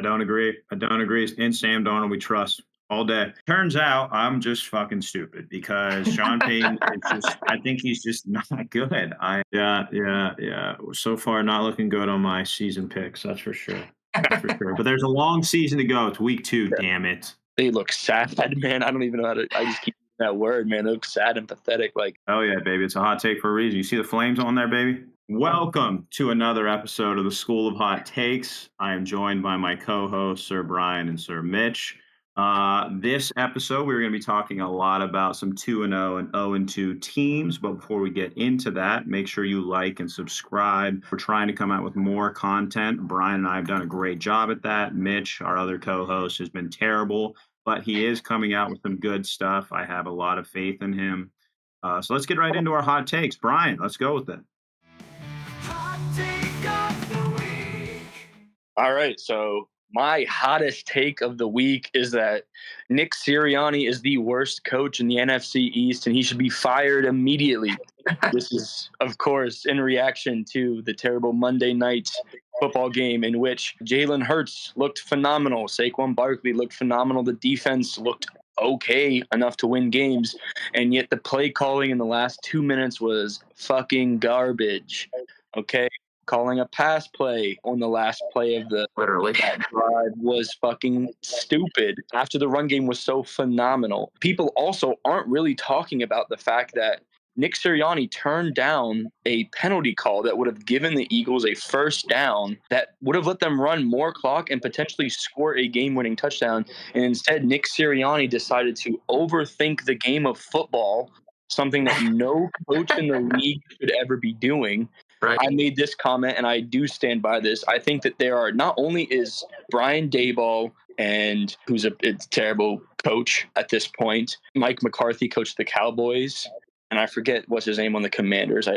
don't agree. I don't agree. In Sam Darnold, we trust all day. Turns out I'm just fucking stupid because Sean Payton is just, I think he's just not good. Yeah. So far, not looking good on my season picks. That's for sure. That's for sure. But there's a long season to go. It's week 2. Damn it. They look sad, man. I don't even know how to. I just keep using that word, man. They look sad and pathetic. Like, oh yeah, baby. It's a hot take for a reason. You see the flames on there, baby? Welcome to another episode of the School of Hot Takes. I am joined by my co-hosts, Sir Brian and Sir Mitch. This episode, we're going to be talking a lot about some 2-0 and 0-2 teams. But before we get into that, make sure you like and subscribe. We're trying to come out with more content. Brian and I have done a great job at that. Mitch, our other co-host, has been terrible, but he is coming out with some good stuff. I have a lot of faith in him. So let's get right into our hot takes. Brian, let's go with it. all right, so my hottest take of the week is that Nick Sirianni is the worst coach in the NFC East, and he should be fired immediately. This is, of course, in reaction to the terrible Monday night football game in which Jalen Hurts looked phenomenal. Saquon Barkley looked phenomenal. The defense looked okay enough to win games, and yet the play calling in the last 2 minutes was fucking garbage. Okay? Calling a pass play on the last play of the that drive was fucking stupid after the run game was so phenomenal. People also aren't really talking about the fact that Nick Sirianni turned down a penalty call that would have given the Eagles a first down that would have let them run more clock and potentially score a game-winning touchdown. And instead, Nick Sirianni decided to overthink the game of football, something that no coach in the league should ever be doing. Right. I made this comment, and I do stand by this. I think that there are, not only is Brian Daboll, and who's a terrible coach at this point, Mike McCarthy coached the Cowboys, and I forget what's his name on the Commanders.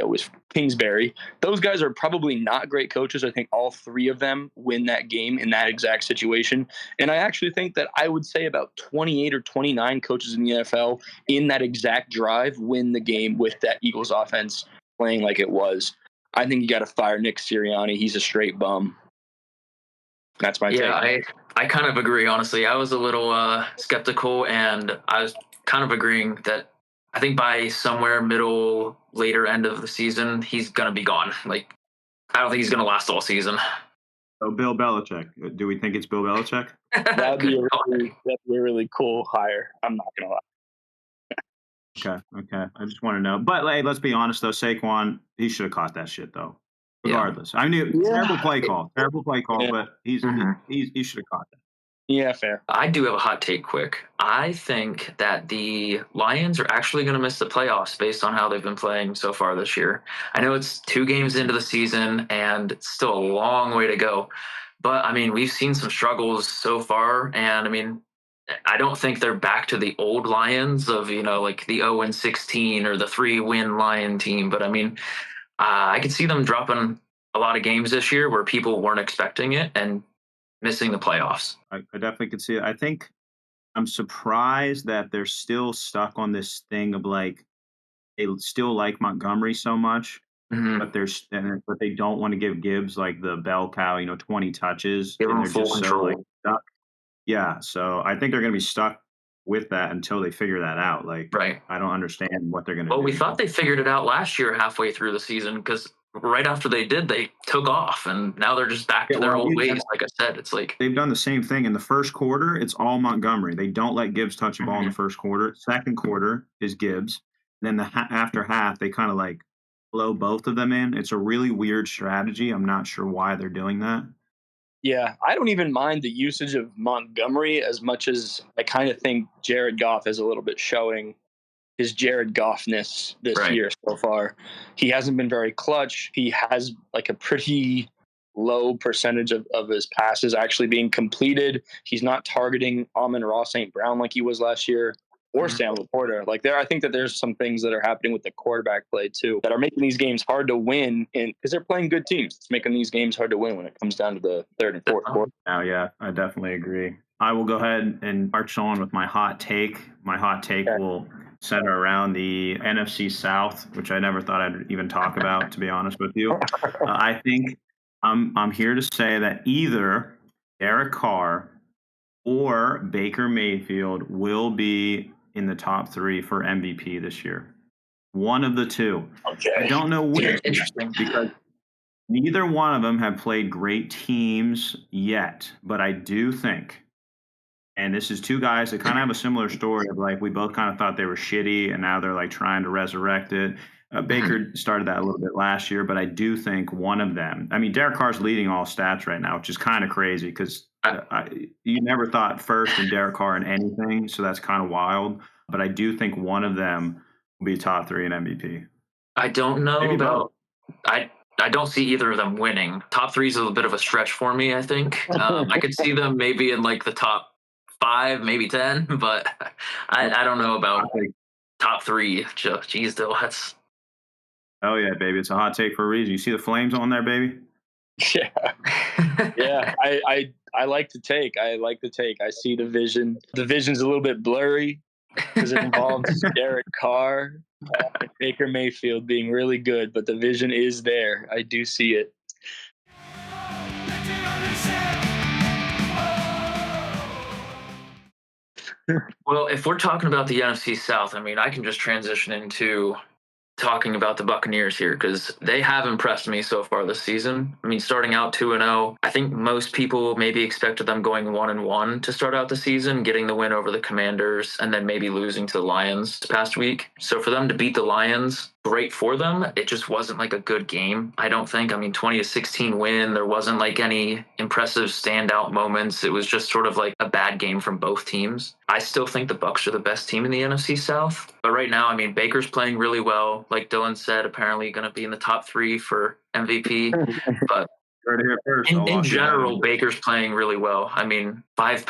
Kingsbury. Those guys are probably not great coaches. I think all 3 of them win that game in that exact situation. And I actually think that I would say about 28 or 29 coaches in the NFL in that exact drive win the game with that Eagles offense playing like it was. I think you got to fire Nick Sirianni. He's a straight bum. That's my take. Yeah, I kind of agree, honestly. I was a little skeptical, and I was kind of agreeing that I think by somewhere later end of the season, he's going to be gone. Like, I don't think he's going to last all season. Oh, Bill Belichick. Do we think it's Bill Belichick? That'd be a really cool hire. I'm not going to lie. Okay. I just want to know. But let's be honest, though. Saquon, he should have caught that shit, though. Regardless. Yeah. I knew terrible play call, but he should have caught that. Yeah, fair. I do have a hot take quick. I think that the Lions are actually going to miss the playoffs based on how they've been playing so far this year. I know it's 2 games into the season, and it's still a long way to go. But, I mean, we've seen some struggles so far, and, I mean, I don't think they're back to the old Lions of, like the 0-16 or the 3-win Lion team. But I mean, I could see them dropping a lot of games this year where people weren't expecting it and missing the playoffs. I definitely could see it. I think I'm surprised that they're still stuck on this thing of like, they still like Montgomery so much, but they don't want to give Gibbs like the bell cow, 20 touches. Give him full control. Stuck. Yeah, so I think they're going to be stuck with that until they figure that out. Like, right. I don't understand what they're going to do. Well, we thought they figured it out last year halfway through the season because right after they did, they took off, and now they're just back to their old ways. Like I said, it's like they've done the same thing in the first quarter. It's all Montgomery. They don't let Gibbs touch the ball in the first quarter. Second quarter is Gibbs. Then after half, they kind of like blow both of them in. It's a really weird strategy. I'm not sure why they're doing that. Yeah, I don't even mind the usage of Montgomery as much as I kind of think Jared Goff is a little bit showing his Jared Goffness this year so far. He hasn't been very clutch. He has like a pretty low percentage of his passes actually being completed. He's not targeting Amon-Ra St. Brown like he was last year. Or Sam Laporta. I think that there's some things that are happening with the quarterback play too that are making these games hard to win, and because they're playing good teams, it's making these games hard to win when it comes down to the third and fourth quarter. Oh yeah, I definitely agree. I will go ahead and march on with my hot take. My hot take will center around the NFC South, which I never thought I'd even talk about, to be honest with you. I think I'm here to say that either Derek Carr or Baker Mayfield will be in the top 3 for MVP this year. One of the two. Okay. I don't know which, Interesting. because neither one of them have played great teams yet, but I do think, and this is two guys that kind of have a similar story of like we both kind of thought they were shitty and now they're like trying to resurrect it. Baker started that a little bit last year, but I do think one of them. I mean, Derek Carr's leading all stats right now, which is kind of crazy because you never thought first in Derek Carr in anything, so that's kind of wild. But I do think one of them will be top 3 in MVP. I don't know Maybe about. I don't see either of them winning. Top 3 is a little bit of a stretch for me, I think. I could see them maybe in like the top 5, maybe 10, but I don't know about top 3. Geez, though, that's. Oh yeah, baby! It's a hot take for a reason. You see the flames on there, baby? Yeah. Yeah. I like the take. I like the take. I see the vision. The vision's a little bit blurry because it involves Derek Carr and Baker Mayfield being really good, but the vision is there. I do see it. Well, if we're talking about the NFC South, I mean, I can just transition into talking about the Buccaneers here because they have impressed me so far this season. I mean, starting out 2-0, I think most people maybe expected them going 1-1 to start out the season, getting the win over the Commanders, and then maybe losing to the Lions this past week. So for them to beat the Lions, great for them. It just wasn't like a good game, I don't think. I mean, 20-16 win. There wasn't like any impressive standout moments. It was just sort of like a bad game from both teams. I still think the Bucs are the best team in the NFC South. But right now, I mean, Baker's playing really well. Like Dylan said, apparently going to be in the top 3 for MVP. But in general, Baker's playing really well. I mean, five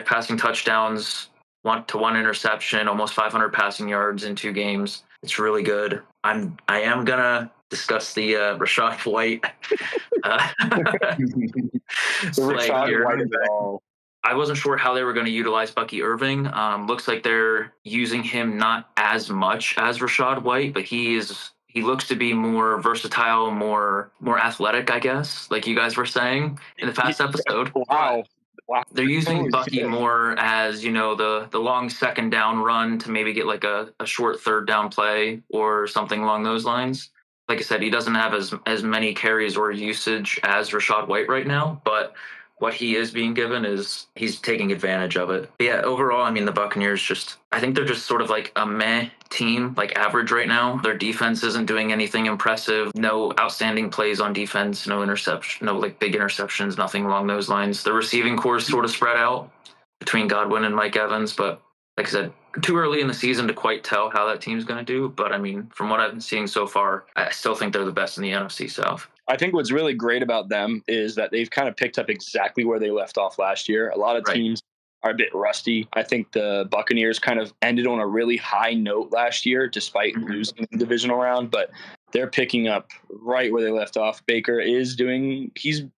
passing touchdowns, 1 interception, almost 500 passing yards in 2 games. It's really good. I am gonna discuss the Rachaad White. Rachaad White of it all. I wasn't sure how they were going to utilize Bucky Irving. Looks like they're using him not as much as Rachaad White, but he looks to be more versatile, more athletic, I guess, like you guys were saying in the past episode. Wow. They're using Bucky more as, the long second down run to maybe get like a short third down play or something along those lines. Like I said, he doesn't have as many carries or usage as Rachaad White right now, but what he is being given is he's taking advantage of it. But yeah, overall, I mean, the Buccaneers I think they're just sort of like a meh team, like average right now. Their defense isn't doing anything impressive. No outstanding plays on defense, no interception, no like big interceptions, nothing along those lines. The receiving core is sort of spread out between Godwin and Mike Evans, but like I said, too early in the season to quite tell how that team's going to do. But I mean, from what I've been seeing so far, I still think they're the best in the NFC South. I think what's really great about them is that they've kind of picked up exactly where they left off last year. A lot of teams are a bit rusty. I think the Buccaneers kind of ended on a really high note last year, despite losing the divisional round, but they're picking up right where they left off. Baker he's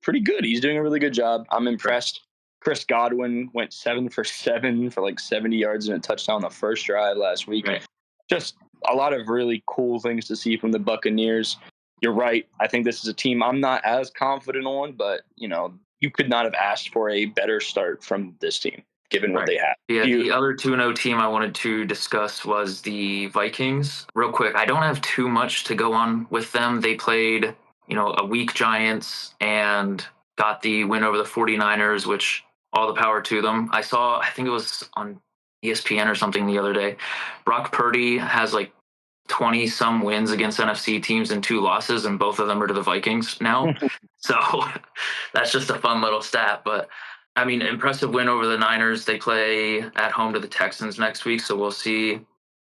pretty good. He's doing a really good job. I'm impressed. Chris Godwin went 7 for 7 for like 70 yards and a touchdown on the first drive last week. Right. Just a lot of really cool things to see from the Buccaneers. You're right. I think this is a team I'm not as confident on, but, you could not have asked for a better start from this team, given what they have. Yeah, the other 2-0 team I wanted to discuss was the Vikings. Real quick, I don't have too much to go on with them. They played, a weak Giants and got the win over the 49ers, which all the power to them. I think it was on ESPN or something the other day. Brock Purdy has like 20 some wins against NFC teams and 2 losses, and both of them are to the Vikings now. So that's just a fun little stat. But I mean, impressive win over the Niners. They play at home to the Texans next week, so we'll see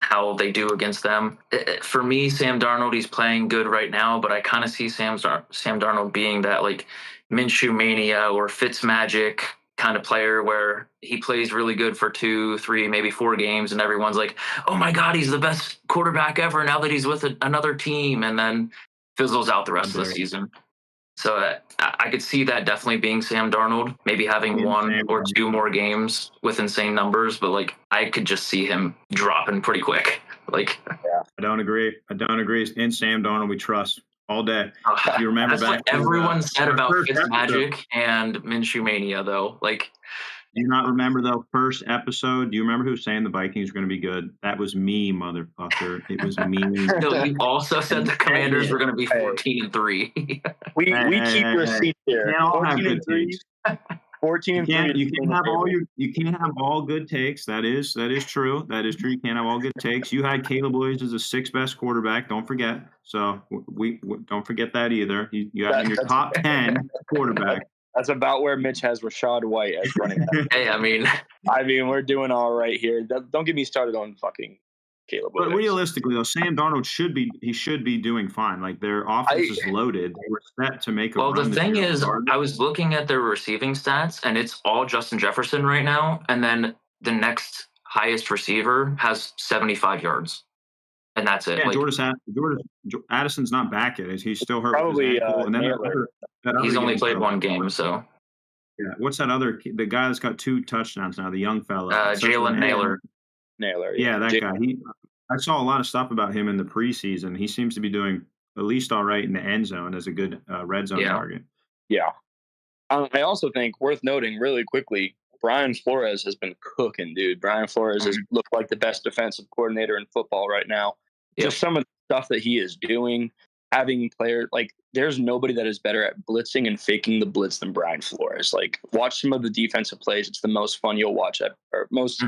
how they do against them. For me, Sam Darnold, he's playing good right now, but I kind of see Sam Darnold being that like Minshew mania or Fitzmagic kind of player where he plays really good for 2, 3, maybe 4 games, and everyone's like, oh my God, he's the best quarterback ever now that he's with another team, and then fizzles out the rest of the season. So I could see that definitely being Sam Darnold, maybe having 1 or 2 more games with insane numbers, but like I could just see him dropping pretty quick. Like, I don't agree. In Sam Darnold, we trust. all day. If you remember That's back what everyone said about first episode. Fitzmagic and Minshew Mania, though. Like, Do you not remember though? First episode. Do you remember who was saying the Vikings were going to be good? That was me, motherfucker. It was me. no, you also said the Commanders were going to be 14-3. We keep receipts here. Can't all have 14 good and 3. takes. 14 and 3. You can't have all you can't have all good takes. That is true. That is true. You can't have all good takes. You had Caleb Williams as the sixth best quarterback. Don't forget. So we don't forget that either. You have in your top 10 quarterback. That's about where Mitch has Rachaad White as running back. Hey, I mean, we're doing all right here. Don't get me started on fucking Caleb Williams. But realistically, though, Sam Darnold should be doing fine. Like their offense is loaded. They were set to make a run. Well, the thing is, I was looking at their receiving stats, and it's all Justin Jefferson right now. And then the next highest receiver has 75 yards, and that's it. Yeah, like, Addison's not back yet. He's still hurt. Probably, with his ankle. And then he's only played one game, so. Yeah, what's that other? The guy that's got 2 touchdowns now, the young fella, Jalen Naylor. Yeah, that guy. I saw a lot of stuff about him in the preseason. He seems to be doing at least all right in the end zone as a good red zone target. Yeah. I also think worth noting really quickly, Brian Flores has been cooking, dude. Brian Flores has looked like the best defensive coordinator in football right now. Yep. Just some of the stuff that he is doing, having players like there's nobody that is better at blitzing and faking the blitz than Brian Flores. Like watch some of the defensive plays. It's the most fun you'll watch or most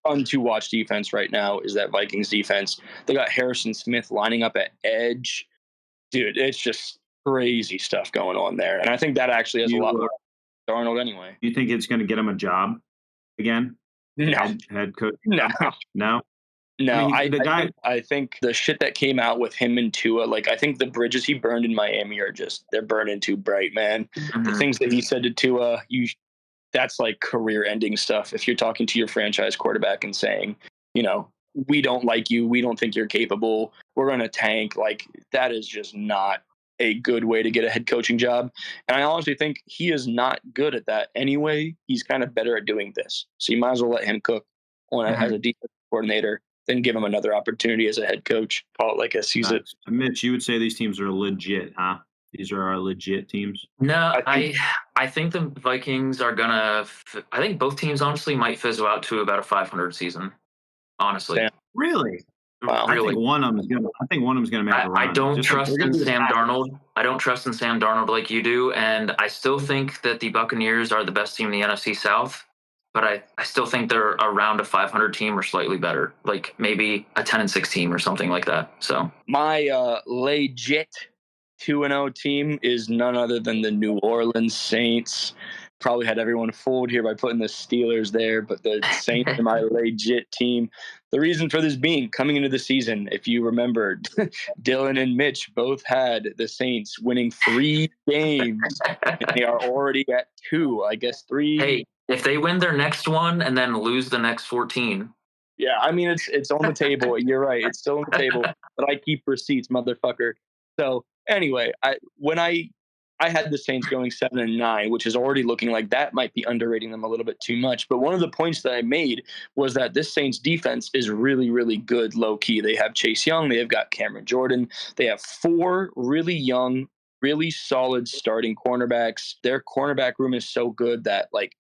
fun to watch defense right now is that Vikings defense. They got Harrison Smith lining up at edge. Dude, it's just crazy stuff going on there. And I think that actually has a lot more Darnold anyway. Do you think it's going to get him a job again? No. Head coach? No. No, I think the shit that came out with him and Tua, like I think the bridges he burned in Miami they're burning too bright, man. The things that he said to Tua, that's like career-ending stuff. If you're talking to your franchise quarterback and saying, we don't like you, we don't think you're capable, we're going to tank, like that is just not a good way to get a head coaching job. And I honestly think he is not good at that anyway. He's kind of better at doing this. So you might as well let him cook as a defensive coordinator. Then give him another opportunity as a head coach. Call it like a season. Mitch, you would say these teams are legit, huh? These are our legit teams? No, I think the Vikings are going to – I think both teams honestly might fizzle out to about a 500 season, honestly. Damn. Really? Wow. I think one of them is going to make a run. I don't trust in Sam Darnold. I don't trust in Sam Darnold like you do, and I still think that the Buccaneers are the best team in the NFC South. But I still think they're around a 500 team or slightly better, like maybe a 10-6 team or something like that. So my legit 2-0 team is none other than the New Orleans Saints. Probably had everyone fooled here by putting the Steelers there, but the Saints are my legit team. The reason for this being coming into the season, if you remembered, Dylan and Mitch both had the Saints winning 3 games. And they are already at 2, I guess 3. Hey. If they win their next one and then lose the next 14. Yeah, I mean, it's on the table. You're right. It's still on the table. But I keep receipts, motherfucker. So anyway, when I had the Saints going 7-9, which is already looking like that might be underrating them a little bit too much. But one of the points that I made was that this Saints defense is really, really good low key. They have Chase Young. They have got Cameron Jordan. They have 4 really young, really solid starting cornerbacks. Their cornerback room is so good that like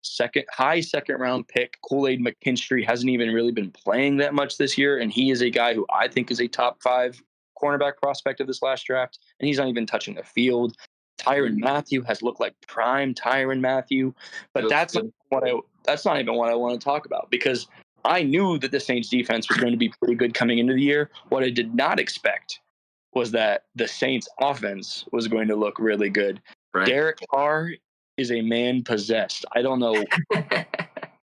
high second round pick Kool-Aid McKinstry hasn't even really been playing that much this year. And he is a guy who I think is a top 5 cornerback prospect of this last draft. And he's not even touching the field. Tyrann Mathieu has looked like prime Tyrann Mathieu, but that's not even what I want to talk about because I knew that the Saints defense was going to be pretty good coming into the year. What I did not expect was that the Saints offense was going to look really good. Right. Derek Carr is a man possessed. I don't know.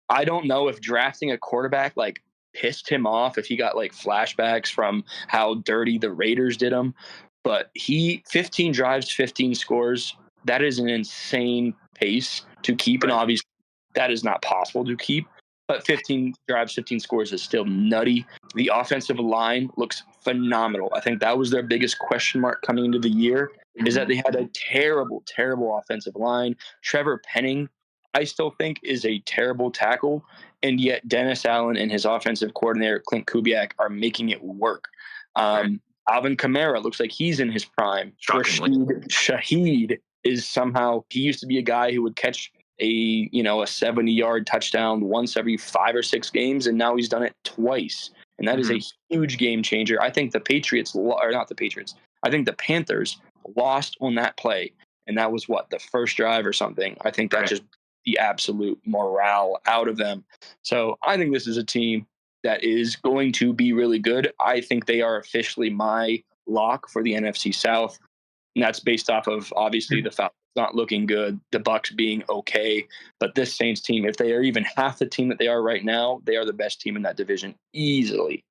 I don't know if drafting a quarterback like pissed him off, if he got like flashbacks from how dirty the Raiders did him, but 15 drives, 15 scores. That is an insane pace to keep. Right. And obviously that is not possible to keep. But 15 drives, 15 scores is still nutty. The offensive line looks phenomenal. I think that was their biggest question mark coming into the year, is that they had a terrible, terrible offensive line. Trevor Penning, I still think, is a terrible tackle. And yet Dennis Allen and his offensive coordinator, Clint Kubiak, are making it work. Alvin Kamara looks like he's in his prime. Rashid Shaheed is somehow, he used to be a guy who would catch a 70-yard touchdown once every 5 or 6 games, and now he's done it twice. And that is a huge game changer. I think the I think the Panthers lost on that play. And that was the first drive or something. I think that just the absolute morale out of them. So I think this is a team that is going to be really good. I think they are officially my lock for the NFC South. And that's based off of, obviously, the Falcons not looking good, the Bucks being okay. But this Saints team, if they are even half the team that they are right now, they are the best team in that division easily.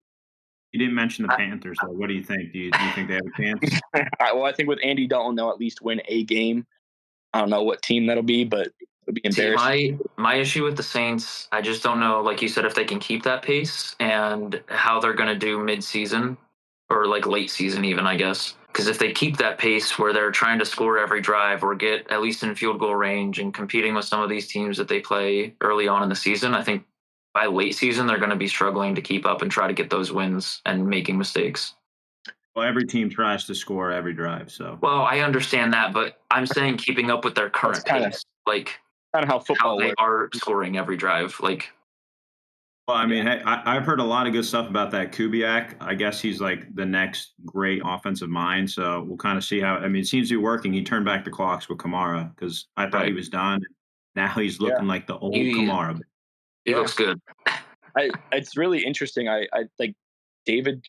You didn't mention the Panthers, though. What do you think? Do you think they have a chance? Well, I think with Andy Dalton, they'll at least win a game. I don't know what team that'll be, but it'll be embarrassing. My issue with the Saints, I just don't know, like you said, if they can keep that pace and how they're going to do mid-season or like late season even, I guess. Because if they keep that pace where they're trying to score every drive or get at least in field goal range and competing with some of these teams that they play early on in the season, I think by late season they're going to be struggling to keep up and try to get those wins and making mistakes. Well, every team tries to score every drive, so. Well, I understand that, but I'm saying keeping up with their current pace, like kind of how football they works. are scoring every drive, like. Well, I mean, hey, I've heard a lot of good stuff about that Kubiak. I guess he's like the next great offensive mind. So we'll kind of see how. I mean, it seems to be working. He turned back the clocks with Kamara because I thought he was done. Now he's looking like the old Kamara. He looks good. It's really interesting. I like Derek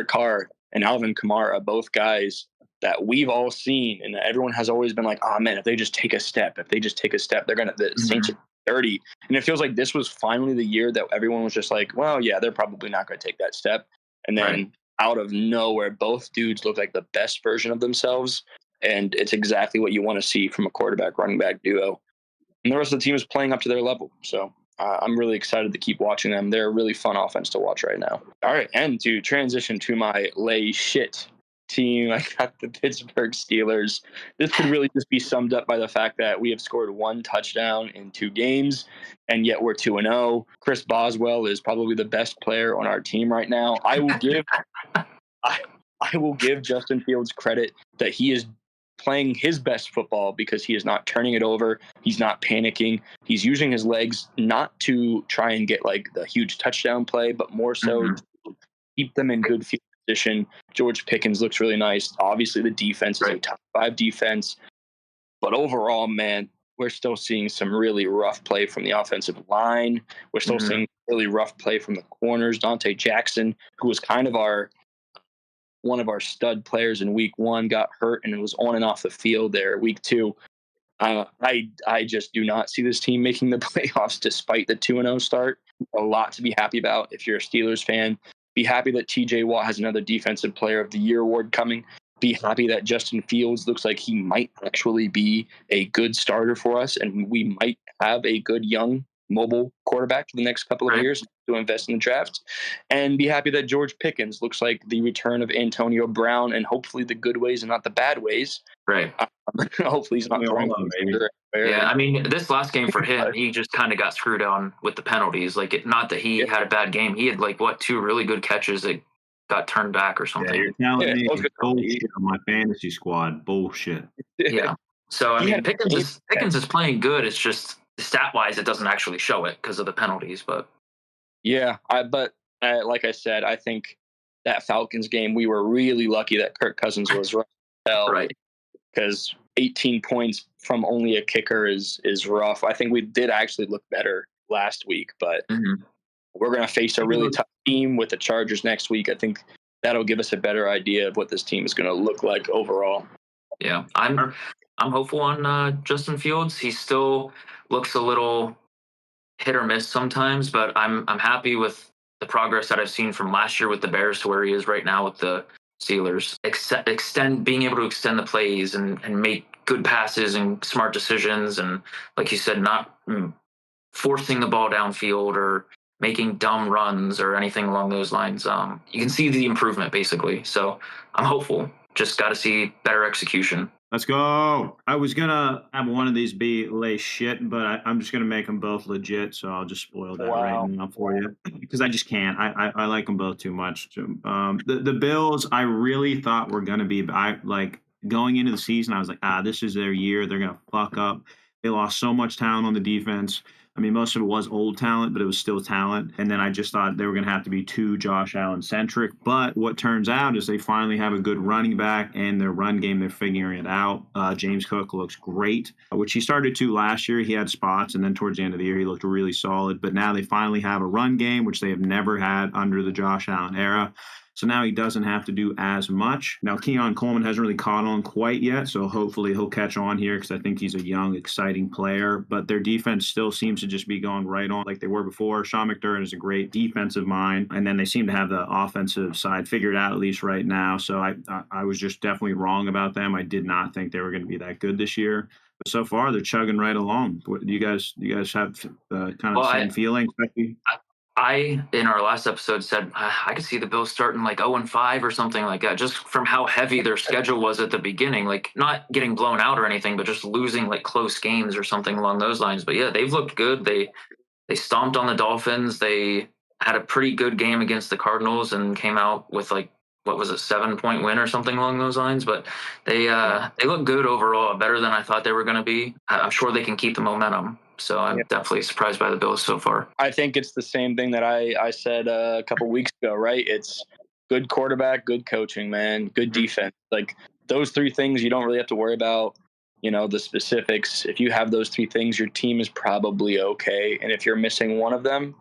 Carr and Alvin Kamara, both guys that we've all seen, and everyone has always been like, oh man, if they just take a step, they're gonna the Saints are 30. And it feels like this was finally the year that everyone was just like, well, yeah, they're probably not going to take that step. And then out of nowhere, both dudes look like the best version of themselves. And it's exactly what you want to see from a quarterback running back duo. And the rest of the team is playing up to their level. So I'm really excited to keep watching them. They're a really fun offense to watch right now. All right. And to transition to my lay shit team, I got the Pittsburgh Steelers. This could really just be summed up by the fact that we have scored 1 touchdown in 2 games, and yet we're 2-0. Chris Boswell is probably the best player on our team right now. I will give Justin Fields credit that he is playing his best football because he is not turning it over. He's not panicking. He's using his legs not to try and get like the huge touchdown play, but more so to keep them in good field position. George Pickens looks really nice. Obviously, the defense is a top 5 defense. But overall, man, we're still seeing some really rough play from the offensive line. We're still seeing really rough play from the corners. Dante Jackson, who was kind of one of our stud players in week 1, got hurt and it was on and off the field there week 2. I just do not see this team making the playoffs despite the 2-0 start. A lot to be happy about if you're a Steelers fan. Be happy that TJ Watt has another Defensive Player of the Year award coming. Be happy that Justin Fields looks like he might actually be a good starter for us, and we might have a good young mobile quarterback for the next couple of years to invest in the draft. And be happy that George Pickens looks like the return of Antonio Brown, and hopefully the good ways and not the bad ways. Right. Hopefully he's not throwing. Yeah, I mean, this last game for him, he just kind of got screwed on with the penalties. Like, not that he had a bad game. He had, 2 really good catches that got turned back or something. Yeah, you're telling me bullshit on my fantasy squad. Bullshit. Yeah. So, I mean, Pickens is playing good. It's just stat-wise, it doesn't actually show it because of the penalties. But yeah, like I said, I think that Falcons game, we were really lucky that Kirk Cousins was right. Because 18 points from only a kicker is rough. I think we did actually look better last week, but we're going to face a really tough team with the Chargers next week. I think that'll give us a better idea of what this team is going to look like overall. Yeah, I'm hopeful on Justin Fields. He still looks a little hit or miss sometimes, but I'm happy with the progress that I've seen from last year with the Bears to where he is right now with the Steelers. Being able to extend the plays and make good passes and smart decisions, and like you said, not forcing the ball downfield or making dumb runs or anything along those lines. You can see the improvement basically. So I'm hopeful. Just got to see better execution. Let's go. I was gonna have one of these be lay shit, but I'm just gonna make them both legit. So I'll just spoil that right Wow. now for you because I just can't. I like them both too much. The Bills, I really thought were gonna be. I like going into the season. I was like, this is their year. They're gonna fuck up. They lost so much talent on the defense. I mean, most of it was old talent, but it was still talent. And then I just thought they were going to have to be too Josh Allen centric. But what turns out is they finally have a good running back, and their run game, they're figuring it out. James Cook looks great, which he started to last year. He had spots, and then towards the end of the year, he looked really solid. But now they finally have a run game, which they have never had under the Josh Allen era. So now he doesn't have to do as much. Now, Keon Coleman hasn't really caught on quite yet, so hopefully he'll catch on here because I think he's a young, exciting player. But their defense still seems to just be going right on like they were before. Sean McDermott is a great defensive mind, and then they seem to have the offensive side figured out at least right now. So I was just definitely wrong about them. I did not think they were going to be that good this year. But so far, they're chugging right along. Do you guys have kind of the same feeling? I, in our last episode, said I could see the Bills starting like 0-5 or something like that, just from how heavy their schedule was at the beginning. Like not getting blown out or anything, but just losing like close games or something along those lines. But yeah, they've looked good. They stomped on the Dolphins. They had a pretty good game against the Cardinals and came out with like, what was it, 7-point win or something along those lines. But they look good overall, better than I thought they were going to be. I'm sure they can keep the momentum. So I'm definitely surprised by the Bills so far. I think it's the same thing that I said a couple weeks ago, right? It's good quarterback, good coaching, man, good defense. Like those three things, you don't really have to worry about, the specifics. If you have those three things, your team is probably okay. And if you're missing one of them,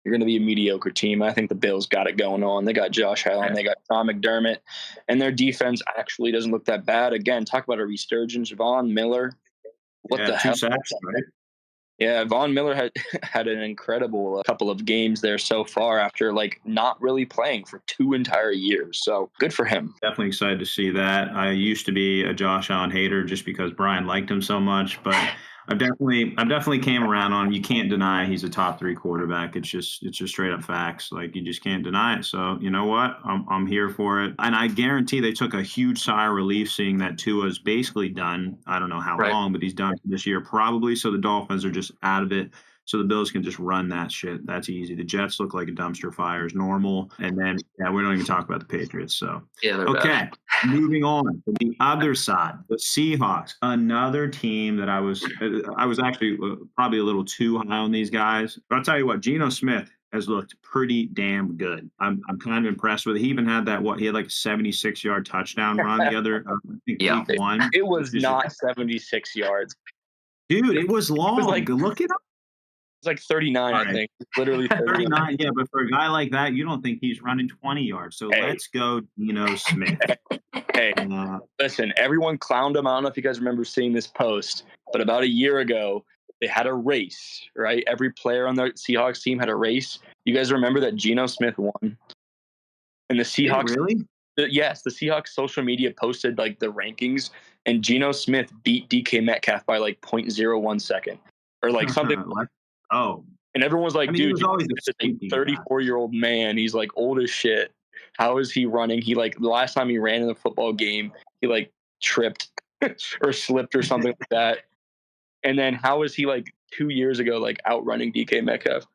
you're going to be a mediocre team. I think the Bills got it going on. They got Josh Allen, they got Sean McDermott, and their defense actually doesn't look that bad. Again, talk about a resurgence. Von Miller, what the hell? 2 sacks, right? Yeah, Von Miller had an incredible couple of games there so far after like not really playing for 2 entire years. So good for him. Definitely excited to see that. I used to be a Josh Allen hater just because Brian liked him so much, but I've definitely came around on him. You can't deny he's a top 3 quarterback. It's just straight up facts. Like you just can't deny it. So you know what? I'm here for it. And I guarantee they took a huge sigh of relief seeing that Tua's basically done. I don't know how long, but he's done this year probably. So the Dolphins are just out of it. So the Bills can just run that shit. That's easy. The Jets look like a dumpster fire is normal. And then, we don't even talk about the Patriots. So, okay. Moving on to the other side, the Seahawks, another team that I was actually probably a little too high on these guys. But I'll tell you what, Geno Smith has looked pretty damn good. I'm kind of impressed with it. He even had he had like a 76-yard touchdown run the other, week one. It was not 76 yards. Dude, it was long. It was look it up. It's like 39, I think. Literally 39. Yeah, but for a guy like that, you don't think he's running 20 yards. So let's go, Geno Smith. Hey, listen, everyone clowned him. I don't know if you guys remember seeing this post, but about a year ago, they had a race, right? Every player on the Seahawks team had a race. You guys remember that Geno Smith won? And the Seahawks... Really? Yes, the Seahawks social media posted like the rankings, and Geno Smith beat DK Metcalf by like 0.01 second or like something. Oh, and everyone's like, dude, he's always a 34-year-old man. He's like old as shit. How is he running? He like the last time he ran in the football game, he like tripped or slipped or something like that. And then how is he like 2 years ago, like outrunning DK Metcalf?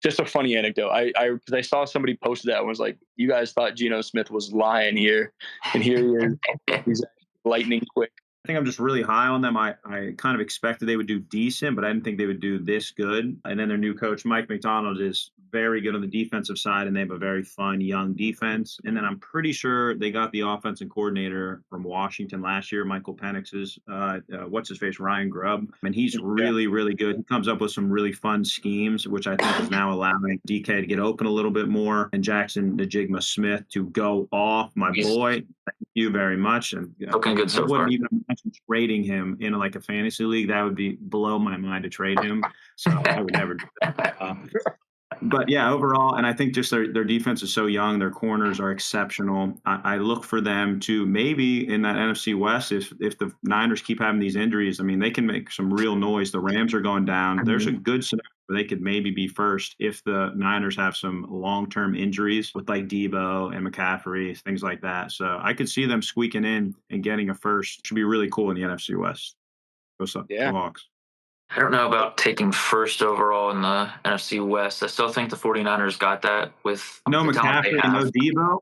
Just a funny anecdote. Because I saw somebody posted that and was like, you guys thought Geno Smith was lying here. And here he is. He's lightning quick. I think I'm just really high on them. I kind of expected they would do decent, but I didn't think they would do this good. And then their new coach, Mike McDonald, is very good on the defensive side, and they have a very fun young defense. And then I'm pretty sure they got the offensive coordinator from Washington last year, Michael Penix's, Ryan Grubb. And he's really, really good. He comes up with some really fun schemes, which I think is now allowing DK to get open a little bit more and Jackson Najigma Smith to go off. My boy, thank you very much. And looking good so far. I wouldn't even imagine trading him in like a fantasy league. That would be below my mind to trade him. So I would never do that. But yeah, overall, and I think just their defense is so young. Their corners are exceptional. I look for them to maybe in that NFC West, if the Niners keep having these injuries, I mean, they can make some real noise. The Rams are going down. There's a good scenario where they could maybe be first if the Niners have some long-term injuries with like Debo and McCaffrey, things like that. So I could see them squeaking in and getting a first. Should be really cool in the NFC West. Go Yeah. Hawks. I don't know about taking first overall in the NFC West. I still think the 49ers got that with No the talent they McCaffrey, have. no Debo.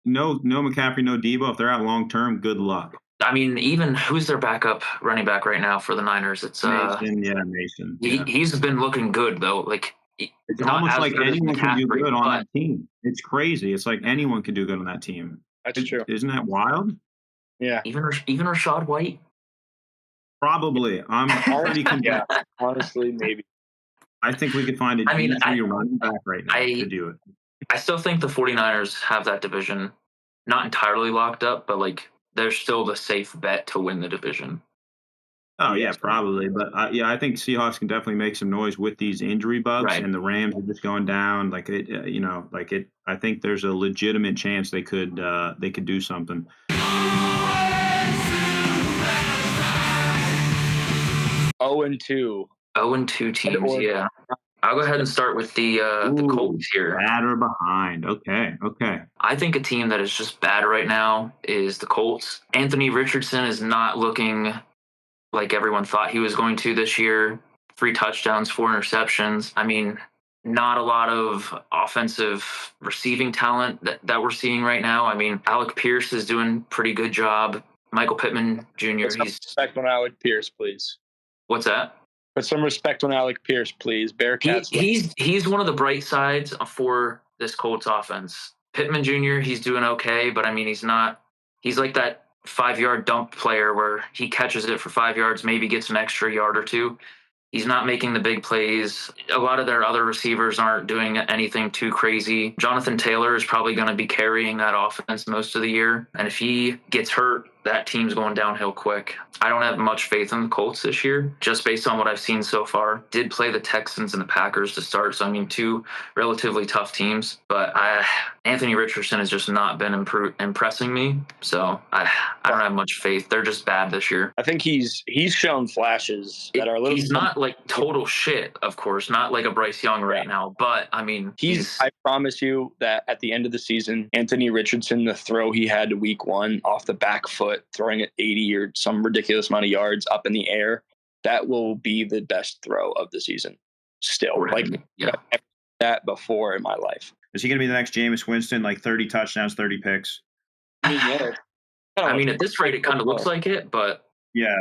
No McCaffrey, no Debo. If they're out long term, good luck. I mean, even who's their backup running back right now for the Niners? It's Mason. Yeah. He's been looking good though. Like It's not almost as like good as anyone can do McCaffrey, good on but that team. It's crazy. It's like anyone can do good on that team. That's true. Isn't that wild? Yeah. even Rashad White. Probably. I'm already convinced. Yeah. Honestly, maybe. I think we could find a G3 running back right now to do it. I still think the 49ers have that division not entirely locked up, but like they're still the safe bet to win the division. Oh yeah, probably. But I think Seahawks can definitely make some noise with these injury bugs, Right. and the Rams are just going down. Like it, I think there's a legitimate chance they could do something. 0-2. 0-2 teams, yeah. I'll go ahead and start with the Colts here. Bad or behind. Okay. I think a team that is just bad right now is the Colts. Anthony Richardson is not looking like everyone thought he was going to this year. 3 touchdowns, 4 interceptions. I mean, not a lot of offensive receiving talent that we're seeing right now. I mean, Alec Pierce is doing a pretty good job. Michael Pittman Jr. Put some respect on Alec Pierce, please. What's that? Put some respect on Alec Pierce, please. Bearcats. He's one of the bright sides for this Colts offense. Pittman Jr. He's doing okay, but I mean he's like that 5-yard dump player where he catches it for 5 yards, maybe gets an extra yard or two. He's not making the big plays. A lot of their other receivers aren't doing anything too crazy. Jonathan Taylor is probably going to be carrying that offense most of the year. And if he gets hurt, that team's going downhill quick. I don't have much faith in the Colts this year, just based on what I've seen so far. Did play the Texans and the Packers to start, so I mean 2 relatively tough teams. But Anthony Richardson has just not been impressing me, so I don't have much faith. They're just bad this year. I think he's shown flashes that are a little. He's not like total shit, of course, not like a Bryce Young right now. But I mean, I promise you that at the end of the season, Anthony Richardson, the throw he had to week 1 off the back foot, throwing it 80 or some ridiculous amount of yards up in the air, that will be the best throw of the season. Still, like that before in my life. Is he going to be the next Jameis Winston, like 30 touchdowns, 30 picks? I mean, at this rate, it kind of looks like it, but yeah,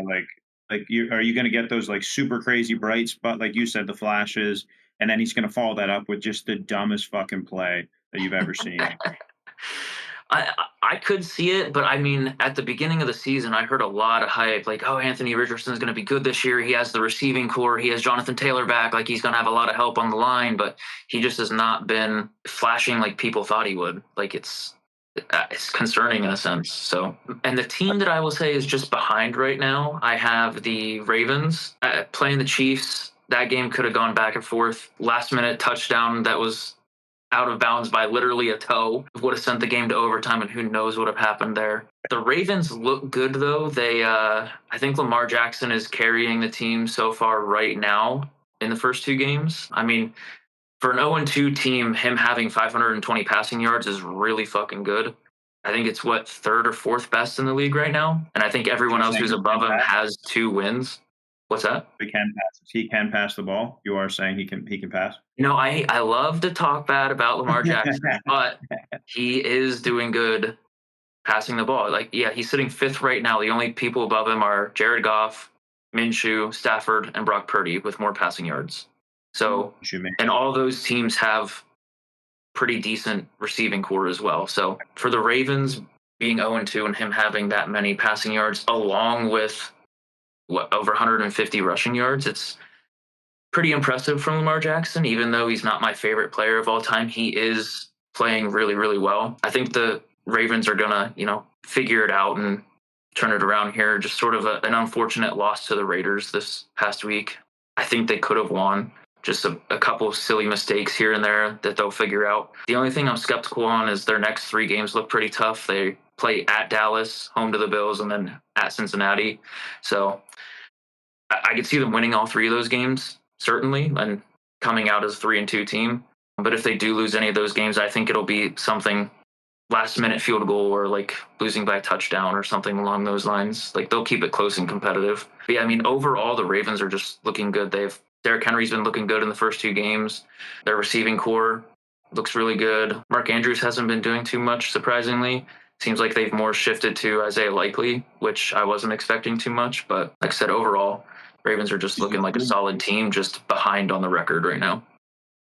are you going to get those like super crazy bright spot, like you said, the flashes, and then he's going to follow that up with just the dumbest fucking play that you've ever seen? I could see it, but I mean, at the beginning of the season, I heard a lot of hype, like, oh, Anthony Richardson's going to be good this year. He has the receiving core. He has Jonathan Taylor back. Like, he's going to have a lot of help on the line, but he just has not been flashing like people thought he would. Like, it's concerning in a sense. So, and the team that I will say is just behind right now, I have the Ravens playing the Chiefs. That game could have gone back and forth. Last minute touchdown that was out of bounds by literally a toe would have sent the game to overtime, and who knows what would have happened there. The Ravens look good though. They I think Lamar Jackson is carrying the team so far right now in the first 2 games. I mean, for an 0-2 team, him having 520 passing yards is really fucking good. I think it's 3rd or 4th best in the league right now, and I think everyone else who's above him has 2 wins. What's that? He can pass the ball. You are saying he can pass? I love to talk bad about Lamar Jackson, but he is doing good passing the ball. Like, yeah, he's sitting 5th right now. The only people above him are Jared Goff, Minshew, Stafford, and Brock Purdy with more passing yards. So, and all those teams have pretty decent receiving core as well. So for the Ravens being 0-2 and him having that many passing yards along with over 150 rushing yards, it's pretty impressive from Lamar Jackson. Even though he's not my favorite player of all time, he is playing really, really well. I think the Ravens are gonna, figure it out and turn it around here. Just sort of an unfortunate loss to the Raiders this past week. I think they could have won. Just a couple of silly mistakes here and there that they'll figure out. The only thing I'm skeptical on is their next 3 games look pretty tough. They play at Dallas, home to the Bills, and then at Cincinnati. So I could see them winning all 3 of those games, certainly. And coming out as 3-2 team. But if they do lose any of those games, I think it'll be something last minute field goal or like losing by a touchdown or something along those lines. Like they'll keep it close and competitive. But yeah, I mean, overall, the Ravens are just looking good. Derrick Henry's been looking good in the first 2 games. Their receiving core looks really good. Mark Andrews hasn't been doing too much, surprisingly. Seems like they've more shifted to Isaiah Likely, which I wasn't expecting too much. But like I said, overall, Ravens are just looking like a solid team, just behind on the record right now.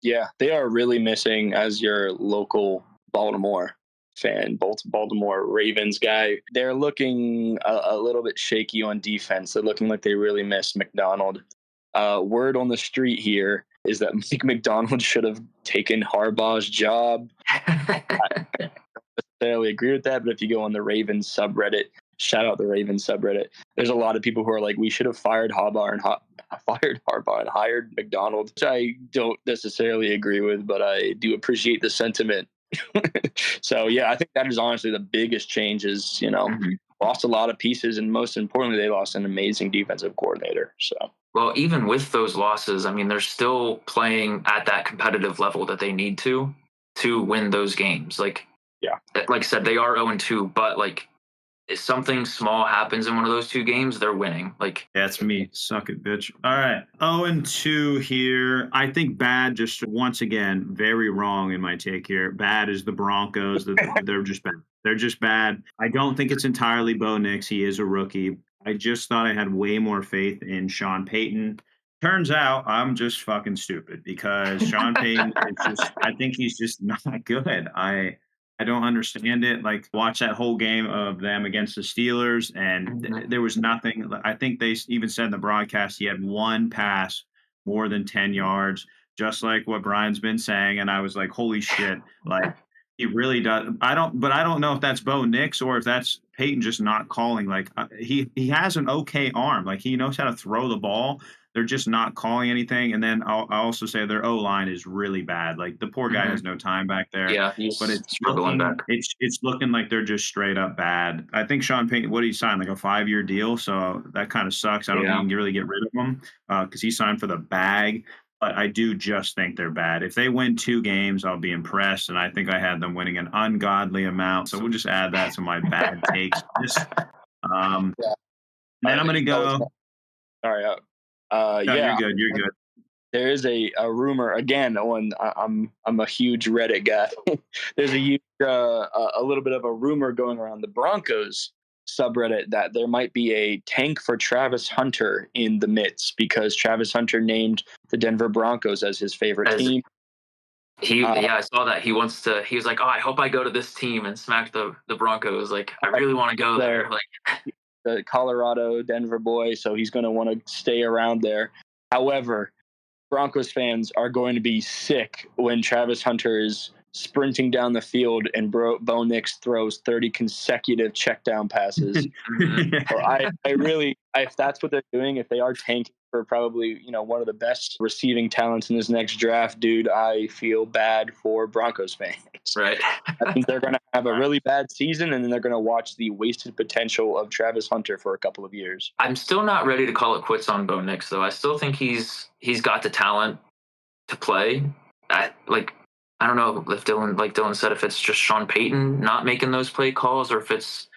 Yeah, they are really missing, as your local Baltimore fan, Baltimore Ravens guy. They're looking a little bit shaky on defense. They're looking like they really miss McDonald. Word on the street here is that Mike McDonald should have taken Harbaugh's job. I don't necessarily agree with that, but if you go on the Ravens subreddit, shout out the Ravens subreddit, there's a lot of people who are like, we should have fired Harbaugh and hired McDonald, which I don't necessarily agree with, but I do appreciate the sentiment. So yeah, I think that is honestly the biggest change is, lost a lot of pieces, and most importantly, they lost an amazing defensive coordinator. So well, even with those losses, I mean, they're still playing at that competitive level that they need to win those games. Like I said, they are 0-2, but like if something small happens in one of those 2 games, they're winning. Like that's me. Suck it, bitch. All right. 0-2 here. I think bad, just once again, very wrong in my take here. Bad is the Broncos. They're just bad. They're just bad. I don't think it's entirely Bo Nix. He is a rookie. I just thought I had way more faith in Sean Payton. Turns out I'm just fucking stupid because Sean Payton I think he's just not good. I don't understand it. Like, watch that whole game of them against the Steelers, and there was nothing. I think they even said in the broadcast he had 1 pass more than 10 yards, just like what Brian's been saying. And I was like, holy shit, like he really does. I don't know if that's Bo Nix or if that's Peyton just not calling. Like he has an okay arm. Like he knows how to throw the ball. They're just not calling anything. And then I'll also say their O-line is really bad. Like the poor guy has no time back there. Yeah, he's but it's struggling looking, back. It's looking like they're just straight up bad. I think Sean Payton, what did he sign? Like a 5-year deal. So that kind of sucks. I don't think you can really get rid of him because he signed for the bag. But I do just think they're bad. If they win 2 games, I'll be impressed. And I think I had them winning an ungodly amount. So we'll just add that to my bad takes. Then I'm going to go. Sorry. No, you're good. You're good. There is a rumor again. I'm a huge Reddit guy. There's a little bit of a rumor going around the Broncos subreddit that there might be a tank for Travis Hunter in the midst because Travis Hunter named the Denver Broncos as his favorite team. I saw that. He was like, oh, I hope I go to this team and smack the Broncos. Like, I really want to go there. Like the Colorado Denver boy, so he's going to want to stay around there. However, Broncos fans are going to be sick when Travis Hunter is sprinting down the field and Bo Nix throws 30 consecutive check down passes. So I really, if that's what they're doing, if they are tanking for probably, one of the best receiving talents in this next draft, dude, I feel bad for Broncos fans. Right. I think they're going to have a really bad season, and then they're going to watch the wasted potential of Travis Hunter for a couple of years. I'm still not ready to call it quits on Bo Nix, though. I still think he's got the talent to play. I don't know if Dylan said, if it's just Sean Payton not making those play calls or if it's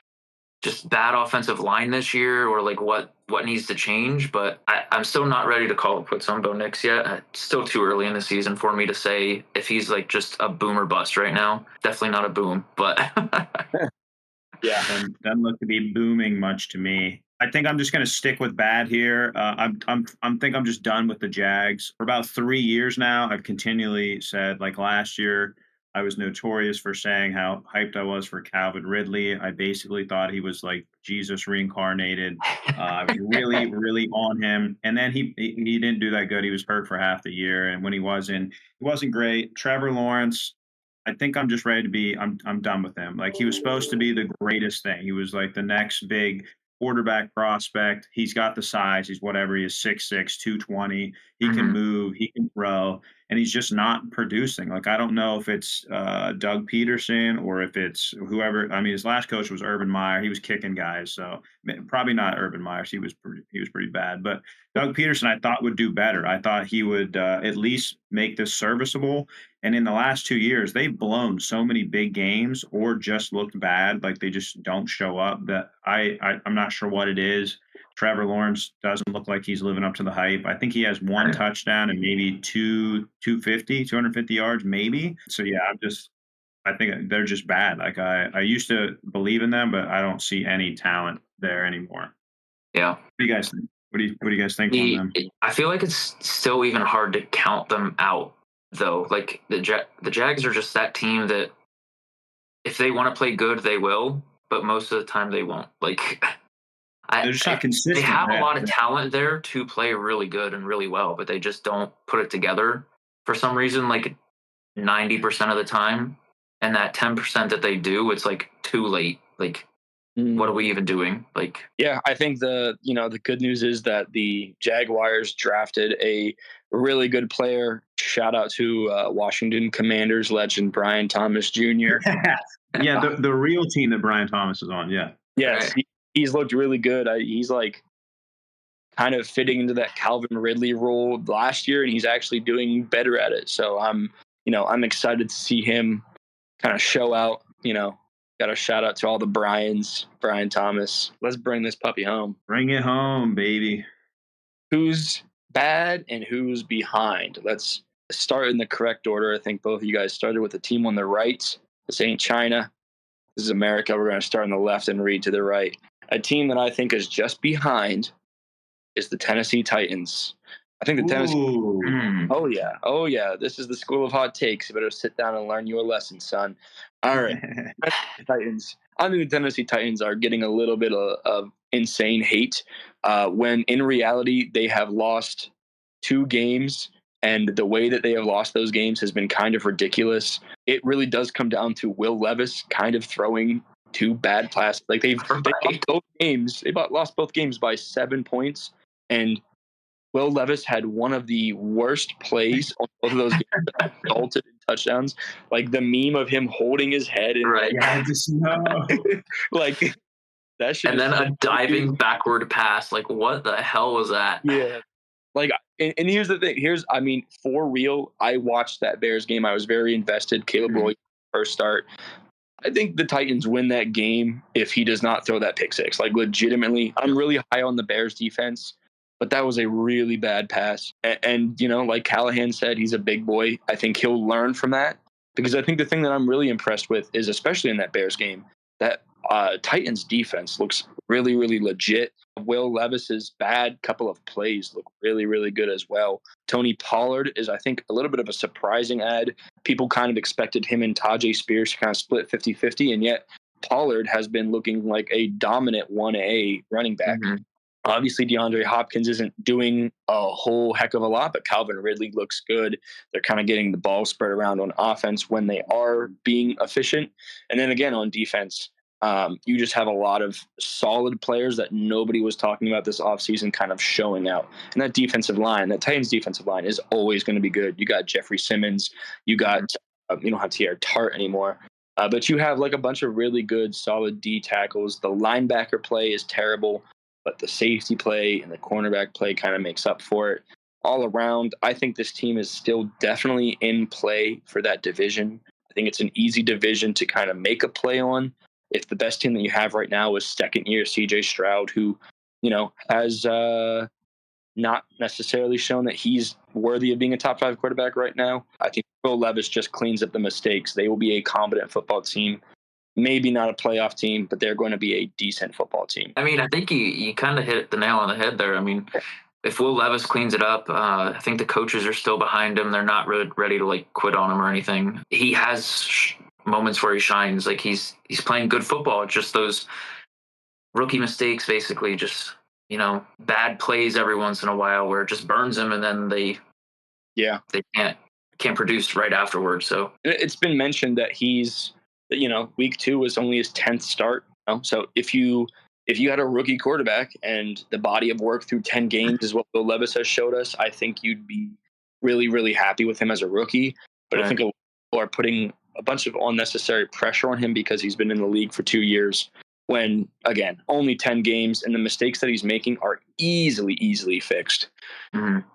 just bad offensive line this year or like what needs to change. But I'm still not ready to call it quits on Bo Nix yet. It's still too early in the season for me to say if he's like just a boom or bust right now. Definitely not a boom, but yeah, doesn't look to be booming much to me. I think I'm just going to stick with bad here. I'm just done with the Jags. For about 3 years now, I've continually said, like last year, I was notorious for saying how hyped I was for Calvin Ridley. I basically thought he was like Jesus reincarnated. I was really, really on him. And then he didn't do that good. He was hurt for half the year. And when he wasn't great. Trevor Lawrence, I think I'm just ready to be, I'm done with him. Like he was supposed to be the greatest thing. He was like the next big quarterback prospect. He's got the size. He's whatever. He is 6'6", 220. He can move. He can throw. and he's just not producing. Like, I don't know if it's Doug Peterson or if it's whoever. I mean, his last coach was Urban Meyer. He was kicking guys, so probably not Urban Meyer. He was pretty bad. But Doug Peterson, I thought would do better. I thought he would at least make this serviceable. And in the last 2 years, they've blown so many big games or just looked bad. Like, they just don't show up. That I'm not sure what it is. Trevor Lawrence doesn't look like he's living up to the hype. I think he has one touchdown and maybe 250 yards, maybe. So yeah, I think they're just bad. Like, I used to believe in them, but I don't see any talent there anymore. Yeah. What do you guys think? What do you guys think on them? I feel like it's still even hard to count them out, though. Like, the Jags are just that team that if they want to play good, they will, but most of the time they won't. Like, They're just not consistent. They have a lot of talent there to play really good and really well, but they just don't put it together for some reason, like 90% of the time. And that 10% that they do, it's like too late. Like, what are we even doing? Like, yeah, I think the good news is that the Jaguars drafted a really good player. Shout out to Washington Commanders legend Brian Thomas Jr. Yeah, the real team that Brian Thomas is on. Yeah. Yes, right. He's looked really good. He's like kind of fitting into that Calvin Ridley role last year, and he's actually doing better at it. So I'm excited to see him kind of show out. Got a shout out to all the Brian Thomas. Let's bring this puppy home. Bring it home, baby. Who's bad and who's behind? Let's start in the correct order. I think both of you guys started with the team on the right. This ain't China. This is America. We're going to start on the left and read to the right. A team that I think is just behind is the Tennessee Titans. I think the Tennessee. Oh yeah. This is the school of hot takes. You better sit down and learn your lesson, son. All right, Titans. I think the Tennessee Titans are getting a little bit of insane hate when in reality they have lost 2 games, and the way that they have lost those games has been kind of ridiculous. It really does come down to Will Levis kind of throwing 2 bad passes. Like, they lost both games. They lost both games by 7 points, and Will Levis had one of the worst plays on both of those games that resulted in touchdowns. Like, the meme of him holding his head and right. Yeah, I just know. like that shit. And then a diving backward pass. Like, what the hell was that? Yeah. Like, and here's the thing. For real, I watched that Bears game. I was very invested. Caleb Williams first start. I think the Titans win that game if he does not throw that pick six. Like, legitimately, I'm really high on the Bears defense, but that was a really bad pass. And like Callahan said, he's a big boy. I think he'll learn from that, because I think the thing that I'm really impressed with is, especially in that Bears game, that Titans defense looks really, really legit. Will Levis's bad couple of plays look really, really good as well. Tony Pollard is, I think, a little bit of a surprising add. People kind of expected him and Tajay Spears to kind of split 50-50, and yet Pollard has been looking like a dominant 1A running back. Obviously, DeAndre Hopkins isn't doing a whole heck of a lot, but Calvin Ridley looks good. They're kind of getting the ball spread around on offense when they are being efficient. And then again, on defense, you just have a lot of solid players that nobody was talking about this offseason kind of showing out. And that defensive line, that Titans defensive line, is always going to be good. You got Jeffrey Simmons. You got you don't have T.R. Tart anymore. But you have like a bunch of really good, solid D tackles. The linebacker play is terrible, but the safety play and the cornerback play kind of makes up for it. All around, I think this team is still definitely in play for that division. I think it's an easy division to kind of make a play on. If the best team that you have right now is second-year C.J. Stroud, who, has not necessarily shown that he's worthy of being a top-5 quarterback right now, I think Will Levis just cleans up the mistakes. They will be a competent football team. Maybe not a playoff team, but they're going to be a decent football team. I mean, I think you kind of hit the nail on the head there. I mean, if Will Levis cleans it up, I think the coaches are still behind him. They're not really ready to like quit on him or anything. He has moments where he shines. Like, he's playing good football. Just those rookie mistakes, basically, just bad plays every once in a while where it just burns him, and then they can't produce right afterwards. So it's been mentioned that week 2 was only his 10th start. So if you had a rookie quarterback and the body of work through 10 games is what Will Levis has showed us, I think you'd be really, really happy with him as a rookie. But I think a lot of people are putting a bunch of unnecessary pressure on him because he's been in the league for 2 years. When, again, only 10 games, and the mistakes that he's making are easily fixed. Mm-hmm.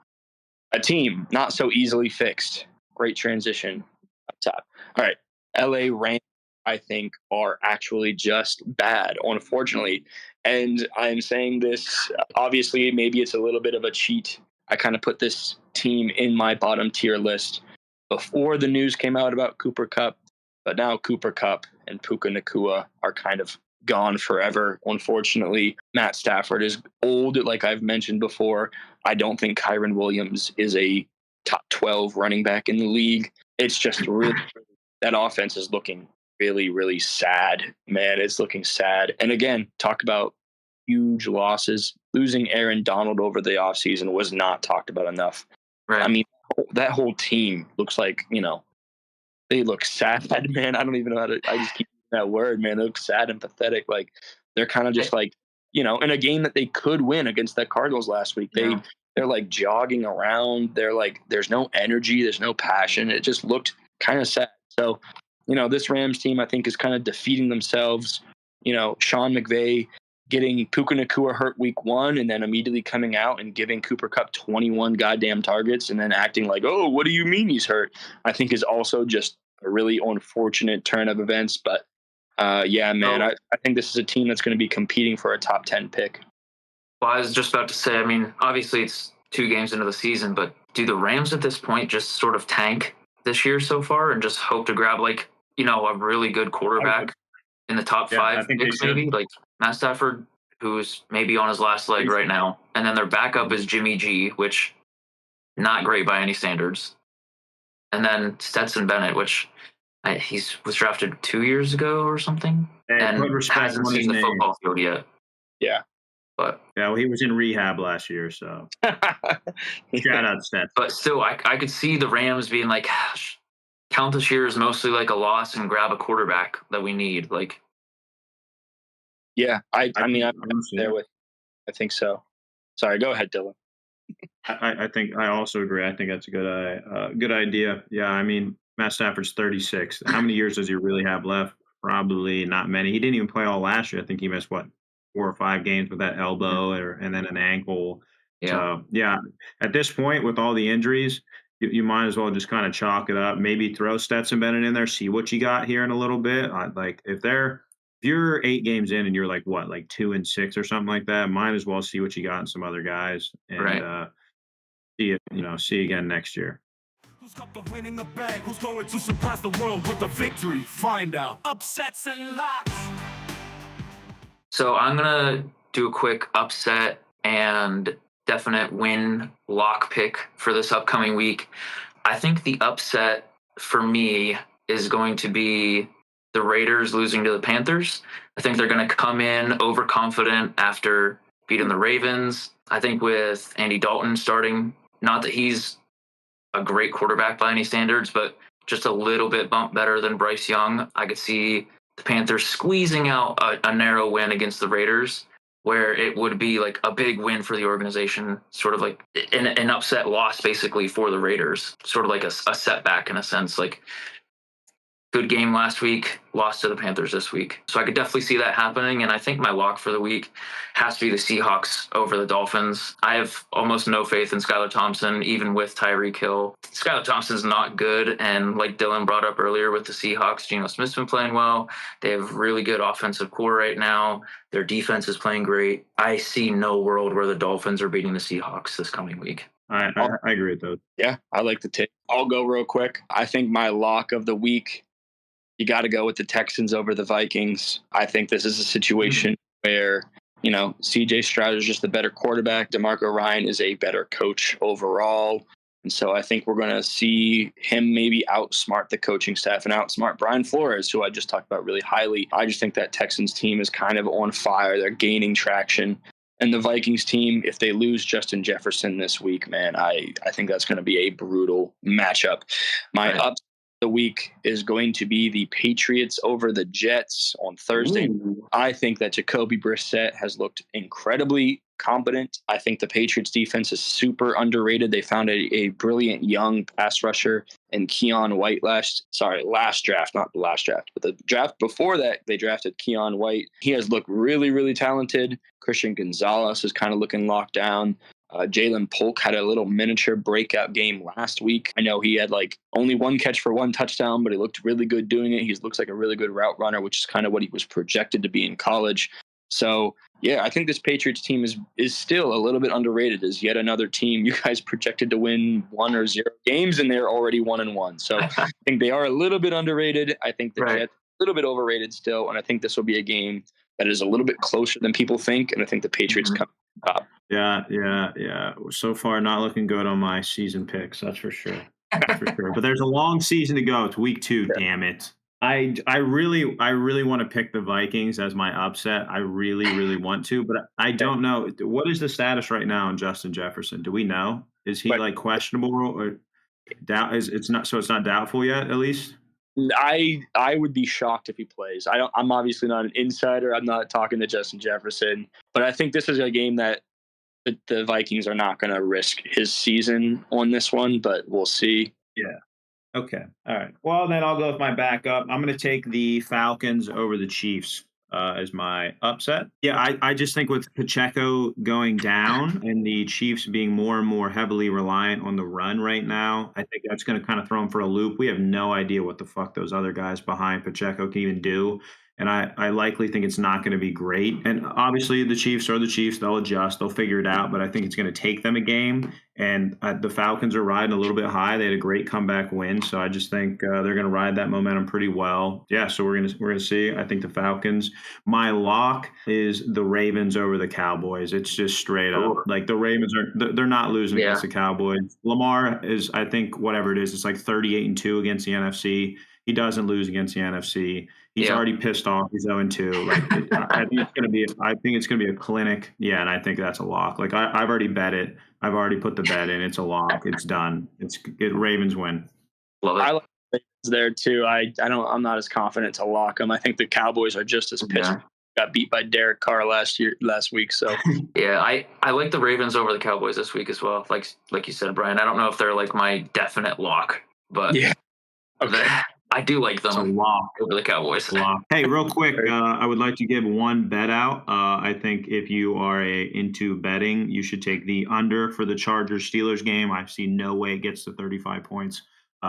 A team not so easily fixed. Great transition up top. All right. LA Rams, I think, are actually just bad, unfortunately. And I'm saying this, obviously, maybe it's a little bit of a cheat. I kind of put this team in my bottom tier list before the news came out about Cooper Kupp. But now Cooper Kupp and Puka Nacua are kind of gone forever, unfortunately. Matt Stafford is old, like I've mentioned before. I don't think Kyron Williams is a top 12 running back in the league. It's just really, that offense is looking really sad, man. It's looking sad. And again, talk about huge losses. Losing Aaron Donald over the offseason was not talked about enough. Right. I mean, that whole team looks like, they look sad, man. I don't even know how to, I just keep using that word, man. They look sad and pathetic. Like, they're kind of just like, in a game that they could win against the Cardinals last week. They're like jogging around. They're like, there's no energy, there's no passion. It just looked kind of sad. So, this Rams team, I think, is kind of defeating themselves. Sean McVay getting Puka Nacua hurt week 1 and then immediately coming out and giving Cooper Kupp 21 goddamn targets and then acting like, oh, what do you mean he's hurt? I think is also just a really unfortunate turn of events. But yeah, man, I think this is a team that's going to be competing for a top 10 pick. Well, I was just about to say, I mean, obviously it's 2 games into the season, but do the Rams at this point just sort of tank this year so far and just hope to grab a really good quarterback in the top 5 picks maybe? Like Matt Stafford, who's maybe on his last leg right now. And then their backup is Jimmy G, which not great by any standards. And then Stetson Bennett, which he was drafted 2 years ago or something. And hasn't seen the football field yet. Yeah. But yeah, well, he was in rehab last year, so shout out Stetson. But still, I could see the Rams being like, count this year as mostly like a loss and grab a quarterback that we need. Like, yeah, I mean, I'm there with. I think so. Sorry, go ahead, Dylan. I think I also agree. I think that's a good idea. Yeah, I mean, Matt Stafford's 36. How many years does he really have left? Probably not many. He didn't even play all last year. I think he missed 4 or 5 games with that elbow and then an ankle. Yeah. So yeah, at this point with all the injuries, you might as well just kind of chalk it up. Maybe throw Stetson Bennett in there, see what you got here in a little bit. Like if you're 8 games in and you're like 2-6 or something like that, might as well see what you got in some other guys and see again next year. Who's got the win in the bag? Who's going to surprise the world with the victory? Find out. Upsets and locks. So I'm gonna do a quick upset and definite win lock pick for this upcoming week. I think the upset for me is going to be the Raiders losing to the Panthers. I think they're going to come in overconfident after beating the Ravens. I think with Andy Dalton starting, not that he's a great quarterback by any standards, but just a little bit bump better than Bryce Young. I could see the Panthers squeezing out a narrow win against the Raiders, where it would be like a big win for the organization, sort of like an upset loss basically for the Raiders, sort of like a setback in a sense, like good game last week, lost to the Panthers this week. So I could definitely see that happening. And I think my lock for the week has to be the Seahawks over the Dolphins. I have almost no faith in Skylar Thompson, even with Tyreek Hill. Skylar Thompson's not good. And like Dylan brought up earlier with the Seahawks, Geno Smith's been playing well. They have really good offensive core right now. Their defense is playing great. I see no world where the Dolphins are beating the Seahawks this coming week. I agree with those. Yeah, I like the take. I'll go real quick. I think my lock of the week, you got to go with the Texans over the Vikings. I think this is a situation where, CJ Stroud is just the better quarterback. DeMarco Ryan is a better coach overall. And so I think we're going to see him maybe outsmart the coaching staff and outsmart Brian Flores, who I just talked about really highly. I just think that Texans team is kind of on fire. They're gaining traction. And the Vikings team, if they lose Justin Jefferson this week, man, I think that's going to be a brutal matchup. My up the week is going to be the Patriots over the Jets on Thursday. Ooh. I think that Jacoby Brissett has looked incredibly competent. I think the Patriots defense is super underrated. They found a brilliant young pass rusher in Keon White last draft, not the last draft, but the draft before that, they drafted Keon White. He has looked really, really talented. Christian Gonzalez is kind of looking locked down. Jalen Polk had a little miniature breakout game last week. I know he had like only one catch for one touchdown, but he looked really good doing it. He looks like a really good route runner, which is kind of what he was projected to be in college. So, yeah, I think this Patriots team is still a little bit underrated as yet another team you guys projected to win 1 or 0 games, and they're already 1-1. So I think they are a little bit underrated. I think the Jets a little bit overrated still, and I think this will be a game that is a little bit closer than people think, and I think the Patriots come top. Yeah. So far, not looking good on my season picks. That's for sure. But there's a long season to go. It's week 2. Yeah. Damn it. I really want to pick the Vikings as my upset. I really want to, but I don't know. What is the status right now on Justin Jefferson? Do we know? Is he like questionable or it's not doubtful yet, at least? I would be shocked if he plays. I'm obviously not an insider. I'm not talking to Justin Jefferson, but I think this is a game that the Vikings are not going to risk his season on this one, but we'll see. Yeah. Okay. All right. Well, then I'll go with my backup. I'm going to take the Falcons over the Chiefs as my upset. Yeah, I just think with Pacheco going down and the Chiefs being more and more heavily reliant on the run right now, I think that's going to kind of throw them for a loop. We have no idea what the fuck those other guys behind Pacheco can even do. And I likely think it's not going to be great. And obviously the Chiefs are the Chiefs. They'll adjust. They'll figure it out. But I think it's going to take them a game. And the Falcons are riding a little bit high. They had a great comeback win. So I just think they're going to ride that momentum pretty well. Yeah, so we're going to see. I think the Falcons. My lock is the Ravens over the Cowboys. It's just straight up. Like the Ravens they're not losing against the Cowboys. Lamar is, I think, whatever it is, it's like 38-2 against the NFC. He doesn't lose against the NFC. He's already pissed off. He's 0-2. Like I think it's gonna be a clinic. Yeah, and I think that's a lock. Like I've already bet it. I've already put the bet in. It's a lock. It's done. Ravens win. Love it. I like the Ravens there too. I'm not as confident to lock them. I think the Cowboys are just as pissed. Yeah. Got beat by Derek Carr last week. So yeah, I like the Ravens over the Cowboys this week as well. Like you said, Brian. I don't know if they're like my definite lock, but yeah. Okay. I do like them over the Cowboys. Hey, real quick, I would like to give one bet out. I think if you are into betting, you should take the under for the Chargers-Steelers game. I see no way it gets to 35 points.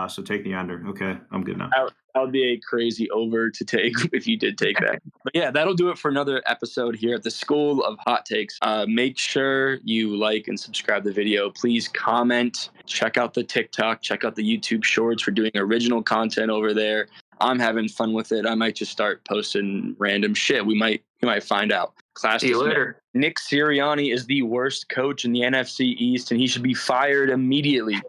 So take the under. Okay, I'm good now. That would be a crazy over to take if you did take that. But yeah, that'll do it for another episode here at the School of Hot Takes. Make sure you like and subscribe the video. Please comment. Check out the TikTok. Check out the YouTube Shorts for doing original content over there. I'm having fun with it. I might just start posting random shit. We might find out. Class See you later. Nick Sirianni is the worst coach in the NFC East, and he should be fired immediately.